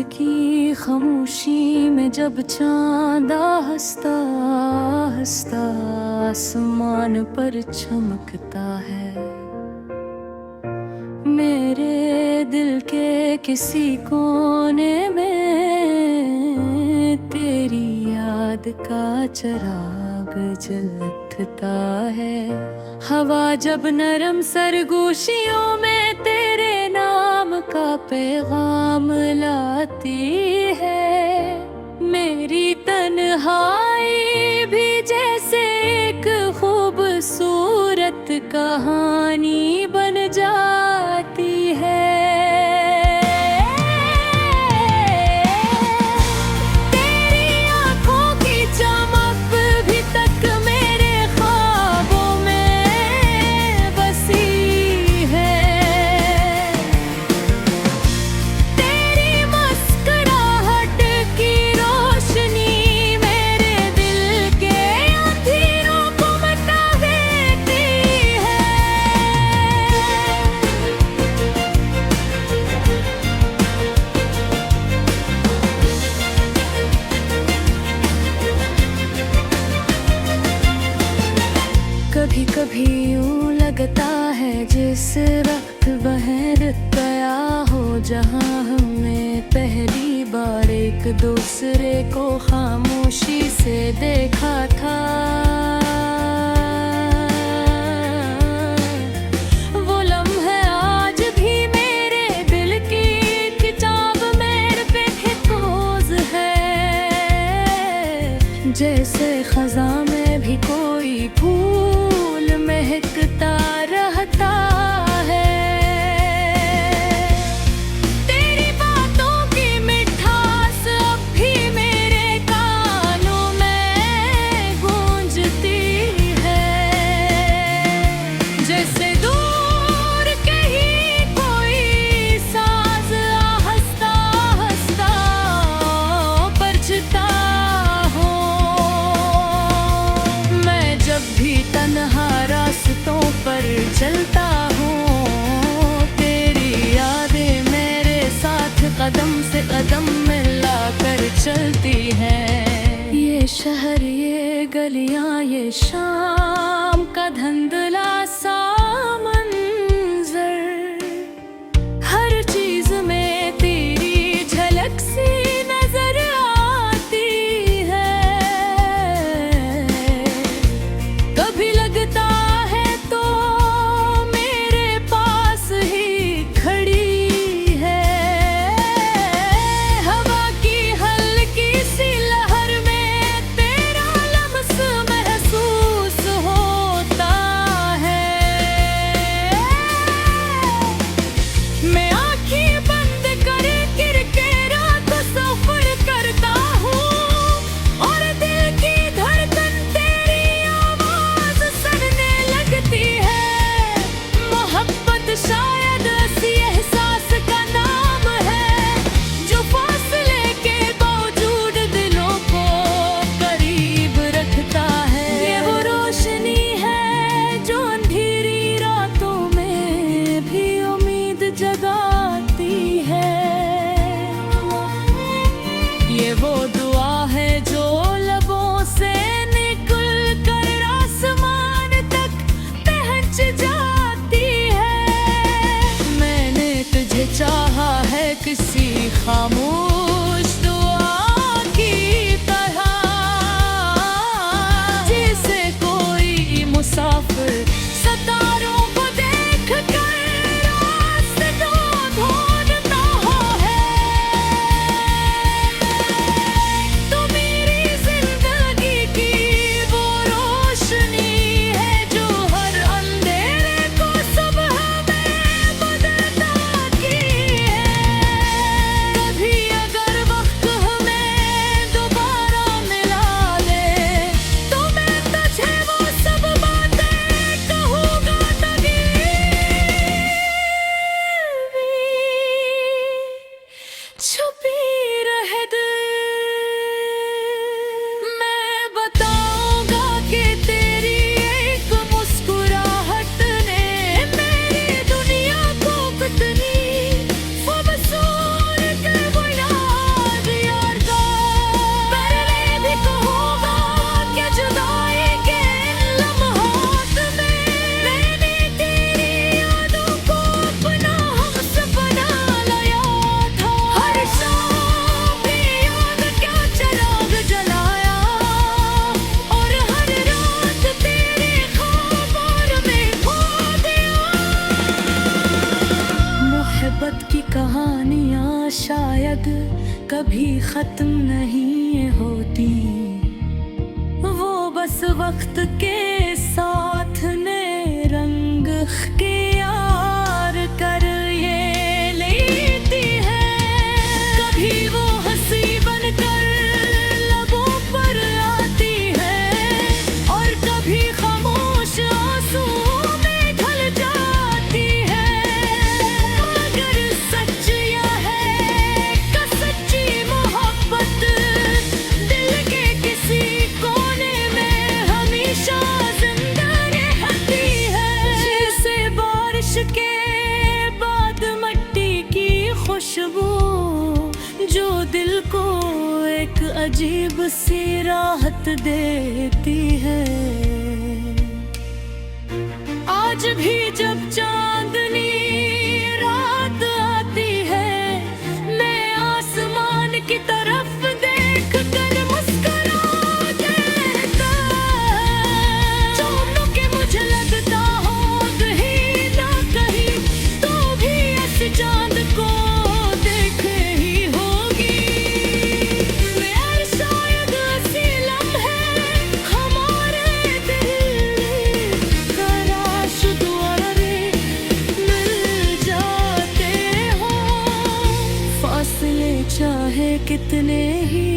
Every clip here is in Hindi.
की खामोशी में जब चांदा हंसता हंसता आसमान पर चमकता है, मेरे दिल के किसी कोने में तेरी याद का चिराग जलता है। हवा जब नरम सरगोशियों में तेरे नाम का पैगाम लाती है, मेरी तन्हाई भी जैसे एक खूबसूरत कहानी बन जाती है। कभी कभी यूं लगता है जिस वक्त बहर गया हो, जहां हमने पहली बार एक दूसरे को खामोशी से देखा था। वो लम्हे आज भी मेरे दिल की किताब में बेखौफ है, जैसे खज़ां में भी कोई फूल महकता रहता है। तेरी बातों की मिठास अब भी मेरे कानों में गूंजती है, जैसे दूर कहीं कोई साज आहिस्ता आहिस्ता बजता हो। मैं जब भी तन्हा रास्तों पर चलता हूँ, तेरी यादें मेरे साथ कदम से कदम मिला कर चलती हैं। ये शहर, ये गलियां, ये शाम का धुंधला सा मंजर, हर चीज में तेरी झलक सी नजर आती है। कभी लगता ये वो दुआ है जो लबों से निकल कर आसमान तक पहुंच जाती है। मैंने तुझे चाहा है किसी खामोश दुआ की तरह, जैसे कोई मुसाफिर सितारों को देख कर कभी कभी खत्म नहीं होती, वो बस वक्त के साथ ने रंग अख्तियार कर ये लेती है। कभी वो हंसी बनकर लबों पर आती है और कभी खामोश आंसू में ढल जाती है। मगर सच यह है कि सच्ची मोहब्बत दिल के किसी कोने में हमेशा जिंदा रहती है। जैसे बारिश के बाद मिट्टी की खुशबू जो दिल को एक अजीब सी राहत देती है। आज भी जब चांदनी रात आती है, मैं आसमान की तरफ देख कर मुस्कुरा देता। चांदों के मुझे लगता हो कहीं ना कहीं तो भी इस चांद को देखे ही होगी। मैं शायद ऐसी लम्हे हमारे दिल तराश द्वारे मिल जाते हो। फासले चाहे कितने ही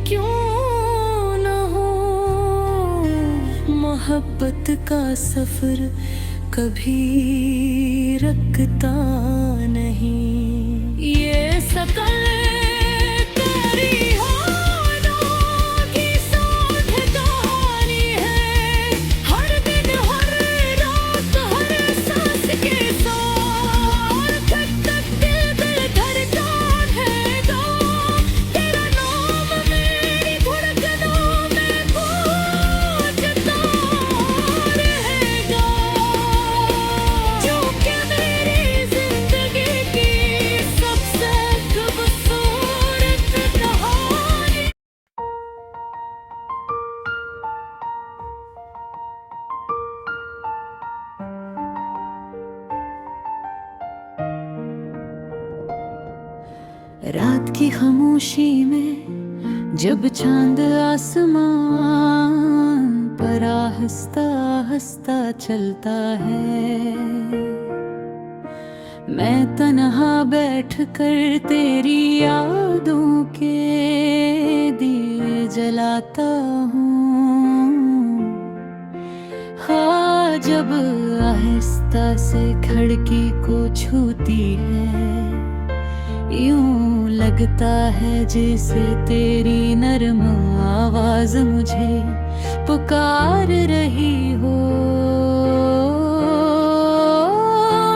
क्यों न हो, मोहब्बत का सफर कभी रुकता नहीं। ये सकल तेरी होठों की साथ कहानी है, हर दिन हर रात हर सांस के साथ। धक धक दिल धड़कन है तो तेरा नाम मेरी धड़कनों में गूंजता रहेगा। जो कि मेरी जिंदगी की सबसे खूबसूरत कहानी। रात की खामोशी में जब चांद आसमान पर आहिस्ता आहिस्ता चलता है, मैं तन्हा बैठ कर तेरी यादों के दिए जलाता हूँ। हाँ, जब आहिस्ता से खिड़की को छूती है, यूं लगता है जैसे तेरी नरम आवाज मुझे पुकार रही हो।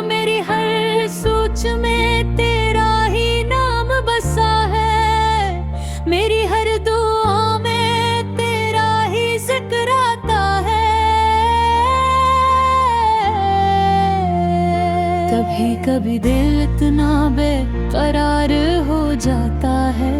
मेरी हर सोच में तेरा ही नाम बसा है, मेरी हर दुआ में तेरा ही जिक्र आता है। कभी कभी दिल इतना बेकरार हो जाता है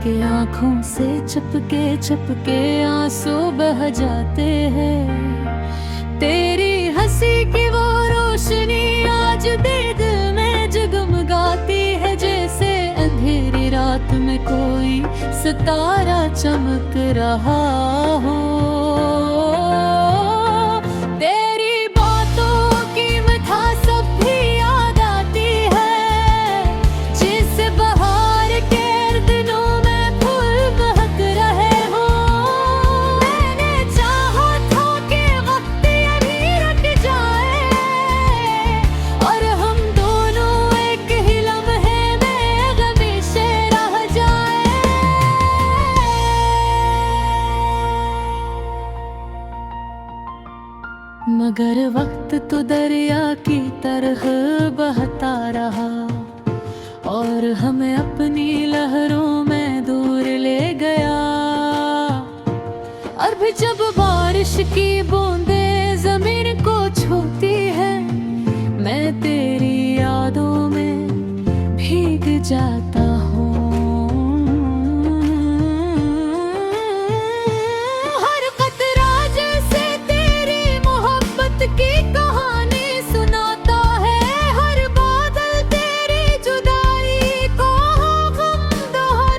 कि आँखों से चपके चपके आंसू बह जाते हैं। तेरी हंसी की वो रोशनी आज दिल में जगमगाती है, जैसे अंधेरी रात में कोई सितारा चमक रहा हो। तेरी बातों की मिठास अब भी याद आती है, जिस बहार के दिनों में फूल महक रहे हो। मैंने चाहा था कि वक्त अभी रुक जाए और हम दोनों एक ही लम्हे में हमेशा रह जाए। मगर वक्त तो दरिया की तरह बहता रहा और हमें अपनी लहरों में दूर ले गया। और भी जब बारिश की बूंदें जमीन को छूती है, मैं तेरी यादों में भीग जाता हूँ। हर कतरा जैसे तेरी मोहब्बत की कहानी सुनाता है, हर बादल तेरी जुदाई को गम दोहराता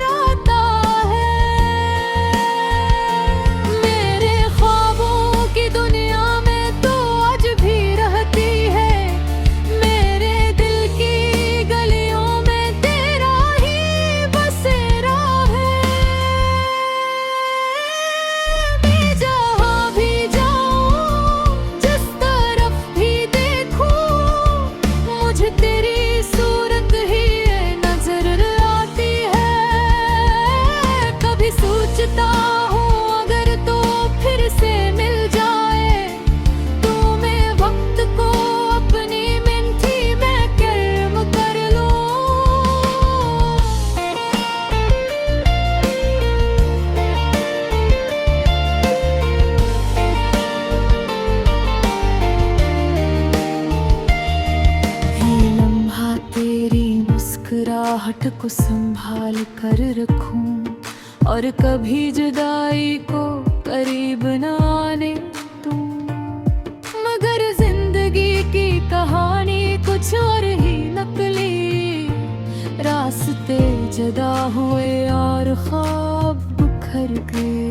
को संभाल कर रखूं और कभी जुदाई को करीब न आने दूं। मगर जिंदगी की कहानी कुछ और ही नकली, रास्ते जुदा हुए और ख्वाब बिखर गए।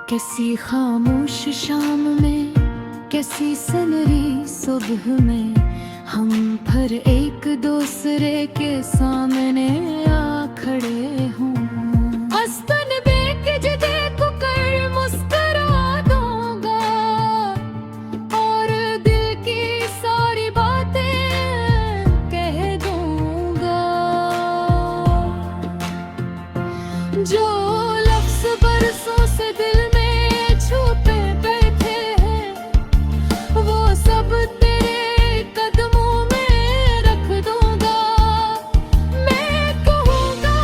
कैसी खामोश शाम में, कैसी सनरी सुबह में, हम फिर एक दूसरे के सामने आ खड़े हों। अस्तन बेखिजते कुकर मुस्कुरा दूंगा और दिल की सारी बातें कह दूंगा। जो लफ्ज़ बरसों से दिल छुपे बैठे हैं, वो सब तेरे कदमों में रख दूंगा। मैं कहूँगा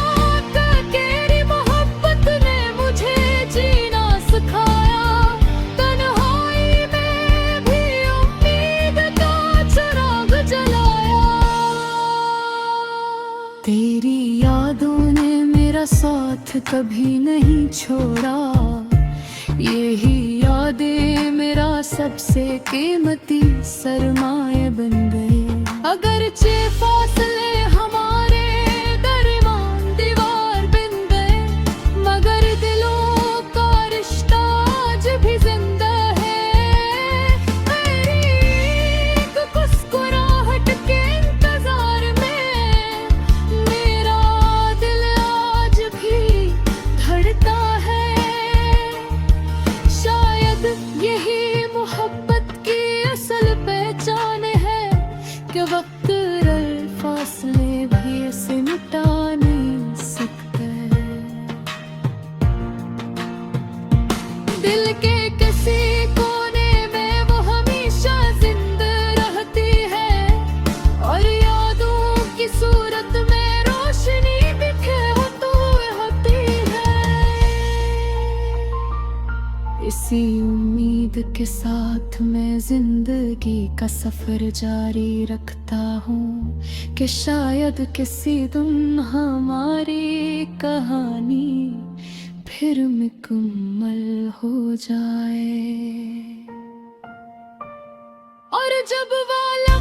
कि तेरी मोहब्बत ने मुझे जीना सिखाया, तन्हाई में भी उम्मीद का चिराग जलाया। तेरी यादों ने मेरा साथ कभी नहीं छोड़ा, यही यादें मेरा सबसे कीमती सरमाए बन गए। अगरचे फासले हमारे दरमियान दीवार बन गए, मगर दिलों का रिश्ता आज भी जिंदा है। मेरी एक मुस्कुराहट के इंतजार में मेरा दिल आज भी धड़कता है। यही मोहब्बत की असल पहचान है कि वक्त और फासले भी इसे मिटा नहीं सकते। दिल के किसी कोने में वो हमेशा जिंदा रहती है और यादों की सूरत में रोशनी बिखेरती होती है। इसी उम्मीद के साथ मैं जिंदगी का सफर जारी रखता हूँ कि शायद किसी दिन हमारी कहानी फिर मुकम्मल हो जाए। और जब वाला